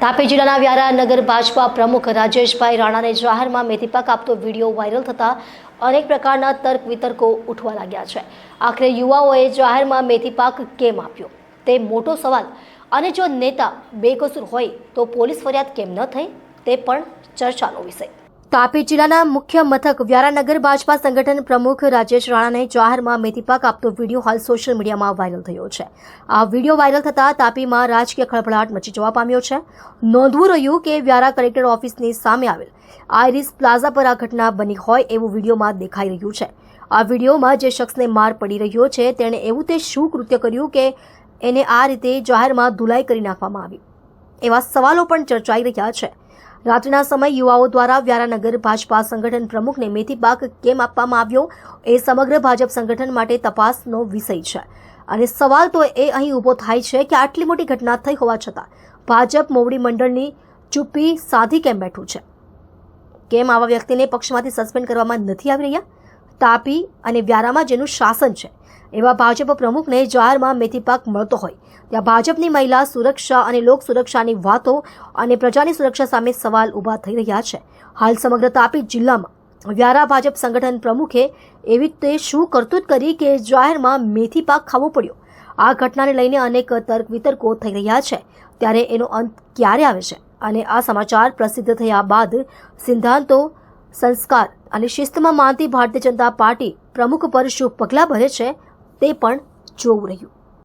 તાપી જિલ્લાના વ્યારા નગર ભાજપા પ્રમુખ રાજેશભાઈ રાણાને જાહેરમાં મેથીપાક આપતો વિડીયો વાયરલ થતા અનેક પ્રકારના તર્ક વિતર્કો ઉઠવા લાગ્યા છે। આખરે યુવાઓએ જાહેરમાં મેથીપાક કેમ આપ્યો તે મોટો સવાલ અને જો નેતા બેકસૂર હોય તો પોલીસ ફરિયાદ કેમ ન થઈ તે પણ ચર્ચાનો વિષય। તાપી જિલ્લાના મુખ્ય મથક વ્યારા નગર ભાજપા સંગઠન પ્રમુખ રાજેશ રાણાને જાહેરમાં મેથીપાક આપતો વિડીયો હાલ સોશિયલ મીડિયામાં વાયરલ થયો છે। આ વિડીયો વાયરલ થતા તાપીમાં રાજકીય ખળભળાટ મચી જવા પામ્યો છે। નોંધવું રહ્યું કે વ્યારા કલેક્ટર ઓફિસની સામે આવેલ આઈરિસ પ્લાઝા પર આ ઘટના બની હોય એવું વિડીયોમાં દેખાઈ રહ્યું છે। આ વિડીયોમાં જે શખ્સને માર પડી રહ્યો છે તેણે એવું તે શું કૃત્ય કર્યું કે એને આ રીતે જાહેરમાં ધુલાઈ કરી નાખવામાં આવી, એવા સવાલો પણ ચર્ચાઈ રહ્યા છે। રાત્રિના સમય યુવાઓ દ્વારા વ્યારા નગર ભાજપા સંગઠન પ્રમુખને મેથીપાક કેમ આપવામાં આવ્યો એ સમગ્ર ભાજપ સંગઠન માટે તપાસનો વિષય છે। અને સવાલ તો એ અહીં ઊભો થાય છે કે આટલી મોટી ઘટના થઈ હોવા છતાં ભાજપ મોવડી મંડળની ચૂપ્પી સાધી કેમ બેઠું છે? કેમ આવા વ્યક્તિને પક્ષમાંથી સસ્પેન્ડ કરવામાં નથી આવી રહ્યા? તાપી અને વ્યારામાં જેનું શાસન છે એવા ભાજપ પ્રમુખને જાહેરમાં મેથીપાક મળતો હોય ત્યાં ભાજપની મહિલા સુરક્ષા અને લોક સુરક્ષાની વાતો અને પ્રજાની સુરક્ષા સામે સવાલ ઊભા થઈ રહ્યા છે। હાલ સમગ્ર તાપી જિલ્લામાં વ્યારા ભાજપ સંગઠન પ્રમુખે એવી તે શું કરતૂત કરી કે જાહેરમાં મેથીપાક ખાવો પડ્યો? આ ઘટનાને લઈને અનેક તર્ક વિતર્કો થઈ રહ્યા છે, ત્યારે એનો અંત ક્યારે આવે છે? અને આ સમાચાર પ્રસિદ્ધ થયા બાદ સિદ્ધાંતો, સંસ્કાર અને શિસ્તમાં માનતી ભારતીય જનતા પાર્ટી પ્રમુખ પર શું પગલાં ભરે છે તે પણ જોવું રહ્યું।